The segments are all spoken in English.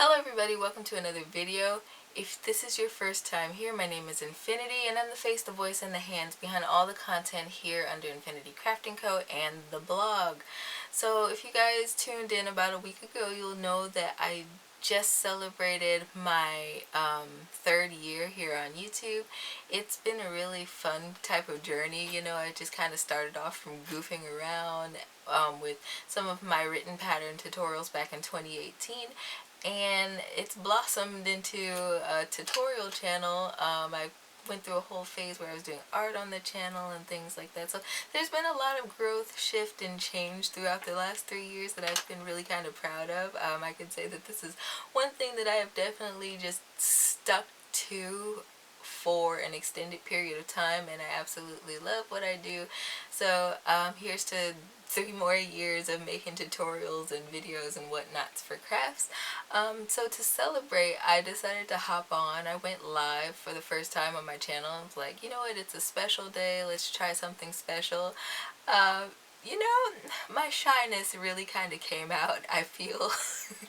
Hello everybody, welcome to another video. If this is your first time here, my name is Infiniti and I'm the face, the voice, and the hands behind all the content here under Infiniti Crafting Co. and the blog. So if you guys tuned in about a week ago, you'll know that I just celebrated my third year here on YouTube. It's been a really fun type of journey. You know, I just kind of started off from goofing around with some of my written pattern tutorials back in 2018, and it's blossomed into a tutorial channel. I went through a whole phase where I was doing art on the channel and things like that. So there's been a lot of growth, shift, and change throughout the last 3 years that I've been really kind of proud of. I can say that this is one thing that I have definitely just stuck to for an extended period of time, and I absolutely love what I do. So here's to 3 more years of making tutorials and videos and whatnots for crafts. So to celebrate, I decided to hop on. I went live for the first time on my channel. I was like, you know what, it's a special day, let's try something special. You know, my shyness really kind of came out, I feel,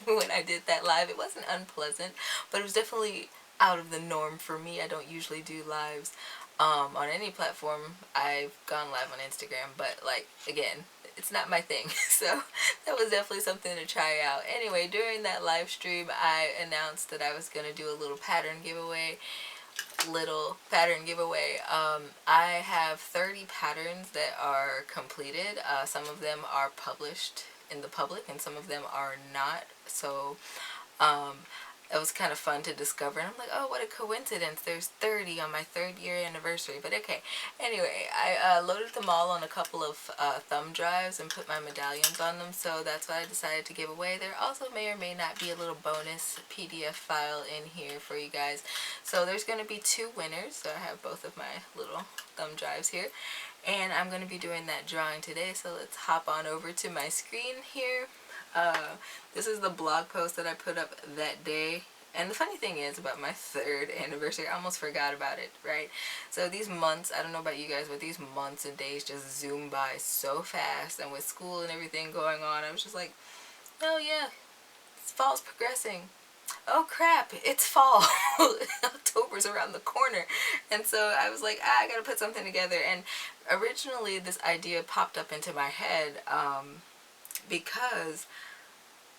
when I did that live. It wasn't unpleasant, but it was definitely out of the norm for me. I don't usually do lives on any platform. I've gone live on Instagram, but like, again, it's not my thing. So that was definitely something to try out. Anyway, during that live stream, I announced that I was going to do a little pattern giveaway. I have 30 patterns that are completed. Some of them are published in the public and some of them are not. So it was kind of fun to discover, and I'm like, oh, what a coincidence, there's 30 on my 3rd year anniversary. But okay, anyway, I loaded them all on a couple of thumb drives and put my medallions on them, so that's what I decided to give away. There also may or may not be a little bonus PDF file in here for you guys. So there's going to be 2 winners, so I have both of my little thumb drives here, and I'm going to be doing that drawing today. So let's hop on over to my screen here. This is the blog post that I put up that day. And the funny thing is about my 3rd anniversary, I almost forgot about it, right? So these months, I don't know about you guys, but these months and days just zoom by so fast. And with school and everything going on, I was just like, oh yeah, fall's progressing. Oh crap, it's fall. October's around the corner. And so I was like, I gotta put something together. And originally this idea popped up into my head because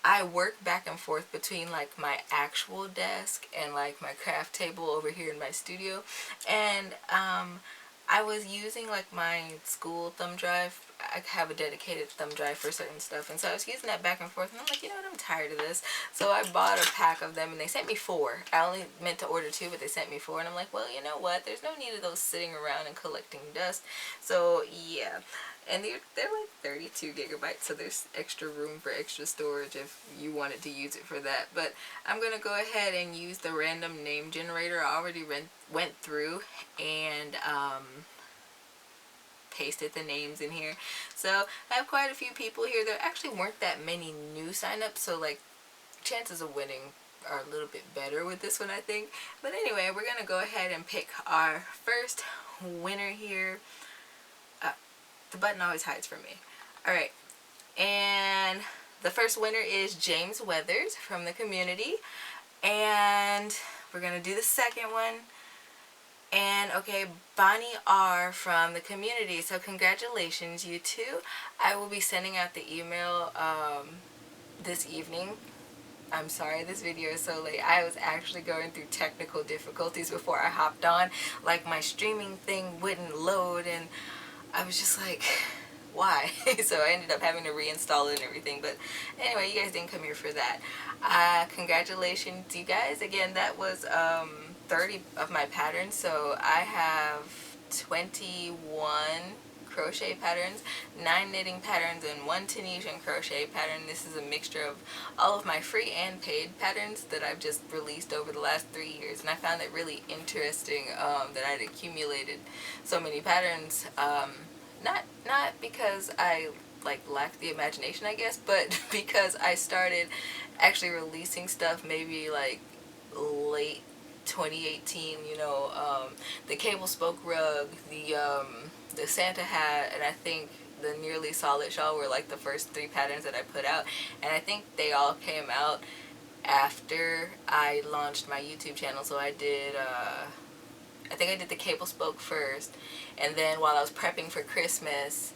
I work back and forth between like my actual desk and like my craft table over here in my studio, and I was using like my school thumb drive. I have a dedicated thumb drive for certain stuff, and so I was using that back and forth, and I'm like, you know what, I'm tired of this. So I bought a pack of them, and they sent me 4. I only meant to order 2, but they sent me 4, and I'm like, well, you know what, there's no need of those sitting around and collecting dust. So yeah, and they're like 32 gigabytes, so there's extra room for extra storage if you wanted to use it for that. But I'm going to go ahead and use the random name generator. I already went through and pasted the names in here. So I have quite a few people here. There actually weren't that many new signups, so like chances of winning are a little bit better with this one, I think. But anyway, we're going to go ahead and pick our first winner here. The button always hides from me. Alright, and the first winner is James Weathers from the community, and we're going to do the second one. And okay, Bonnie R from the community. So congratulations, you two. I will be sending out the email this evening. I'm sorry this video is so late. I was actually going through technical difficulties before I hopped on. Like my streaming thing wouldn't load, and I was just like, why? So I ended up having to reinstall it and everything. But anyway, you guys didn't come here for that. Congratulations, you guys. Again, that was 30 of my patterns. So I have 21 crochet patterns, 9 knitting patterns, and 1 Tunisian crochet pattern. This is a mixture of all of my free and paid patterns that I've just released over the last 3 years, and I found it really interesting that I'd accumulated so many patterns. Not because I like lacked the imagination, I guess, but because I started actually releasing stuff maybe like late 2018. You know, the cable spoke rug, the Santa hat, and I think the nearly solid shawl were like the first 3 patterns that I put out, and I think they all came out after I launched my YouTube channel. So I did, I think I did the cable spoke first, and then while I was prepping for Christmas,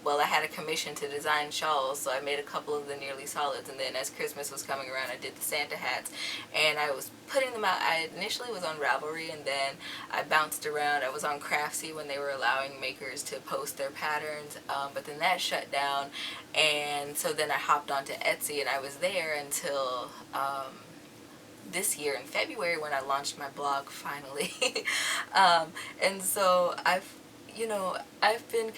well, I had a commission to design shawls, so I made a couple of the nearly solids, and then as Christmas was coming around, I did the Santa hats, and I was putting them out. I initially was on Ravelry, and then I bounced around. I was on Craftsy when they were allowing makers to post their patterns, but then that shut down, and so then I hopped onto Etsy, and I was there until this year in February when I launched my blog finally. And so I've been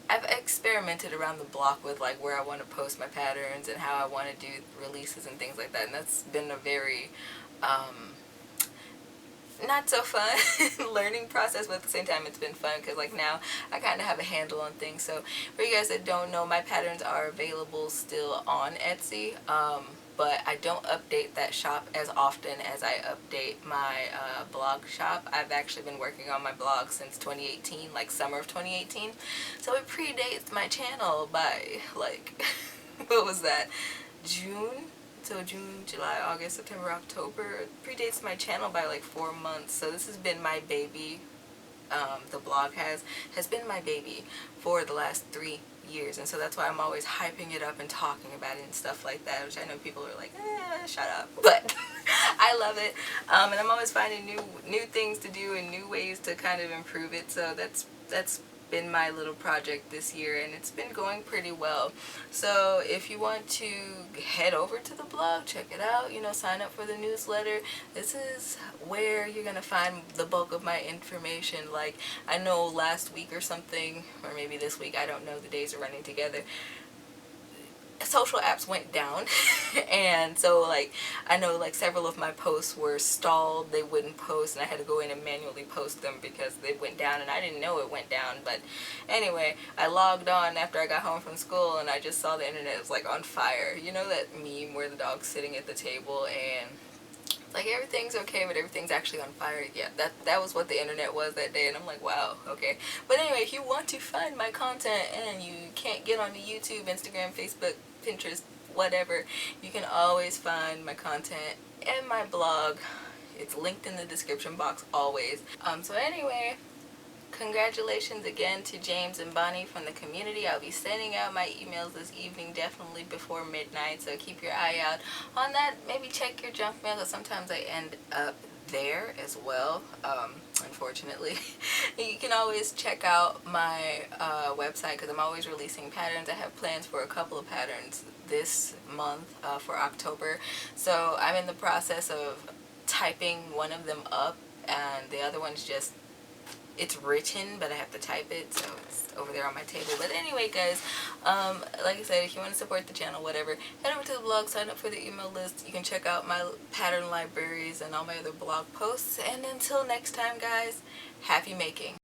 I've experimented around the block with like where I want to post my patterns and how I want to do releases and things like that, and that's been a very not so fun learning process, but at the same time it's been fun because like now I kind of have a handle on things. So for you guys that don't know, my patterns are available still on Etsy, but I don't update that shop as often as I update my blog shop. I've actually been working on my blog since 2018, like summer of 2018, so it predates my channel by like what was that, June? So June, July, August, September, October. It predates my channel by like 4 months. So this has been my baby. The blog has been my baby for the last 3 years, and so that's why I'm always hyping it up and talking about it and stuff like that, which I know people are like, shut up, but I love it, and I'm always finding new things to do and new ways to kind of improve it. So that's been my little project this year, and it's been going pretty well. So if you want to head over to the blog, check it out, sign up for the newsletter. This is where you're gonna find the bulk of my information. Like, I know last week or something, or maybe this week, I don't know, the days are running together, social apps went down and so like I know like several of my posts were stalled. They wouldn't post, and I had to go in and manually post them because they went down, and I didn't know it went down. But anyway, I logged on after I got home from school, and I just saw the internet was like on fire. You know that meme where the dog's sitting at the table and like everything's okay but everything's actually on fire? Yeah, that was what the internet was that day, and I'm like, wow, okay. But anyway, if you want to find my content and you can't get onto YouTube, Instagram, Facebook, Pinterest, whatever, you can always find my content and my blog. It's linked in the description box always. So anyway, congratulations again to James and Bonnie from the community. I'll be sending out my emails this evening, definitely before midnight, so keep your eye out on that. Maybe check your junk mail, because sometimes I end up there as well, unfortunately. You can always check out my website, because I'm always releasing patterns. I have plans for a couple of patterns this month for October, so I'm in the process of typing one of them up, and the other one's just, it's written, but I have to type it, so it's over there on my table. But anyway, guys, like I said, if you want to support the channel, whatever, head over to the blog, sign up for the email list. You can check out my pattern libraries and all my other blog posts. And until next time, guys, happy making.